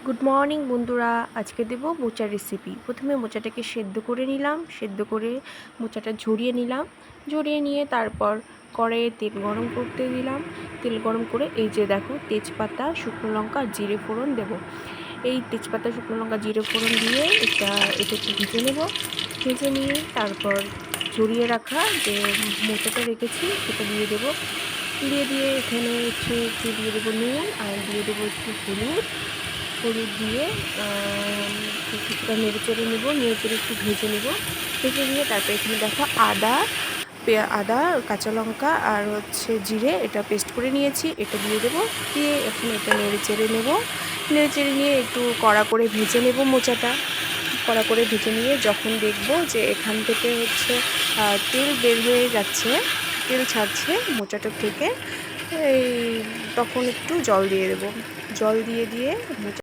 Good morning বন্ধুরা, আজকে দেব মোচার রেসিপি। প্রথমে মোচাটাকে সেদ্ধ করে নিলাম, সেদ্ধ করে মোচাটা ঝরিয়ে নিলাম, ঝরিয়ে নিয়ে তারপর কড়াইয়ে তেল গরম করতে দিলাম। তেল গরম করে এই যে দেখো, তেজপাতা, শুকনো লঙ্কা, জিরে ফোড়ন দেব। এই তেজপাতা, শুকনো লঙ্কা, জিরে ফোড়ন দিয়ে এটা একটু ভেজে নেব। ভেজে নিয়ে তারপর ঝরিয়ে রাখা যে মোচাটা রেখেছি সেটা দিয়ে দেবো। দিয়ে এখানে একটু দিয়ে দেবো নুন, আর দিয়ে দেবো একটু হলুদ দিয়ে কিছুটা নেড়েচেড়ে নেব, নেড়েচেড়ে একটু ভেজে নেব। ভেজে নিয়ে তারপরে এখানে দেখো আদা, কাঁচা লঙ্কা আর জিরে, এটা পেস্ট করে নিয়েছি, এটা দিয়ে দেবো। দিয়ে এখন এটা নেড়েচেড়ে নেব। নেড়েচেড়ে নিয়ে একটু কড়া করে ভেজে নেব মোচাটা। কড়া করে ভেজে নিয়ে যখন দেখব যে এখান থেকে তেল বের হয়ে যাচ্ছে, তেল ছাড়ছে মোচাটার থেকে, এই তখন একটু জল দিয়ে দেবো। জল দিয়ে মোচা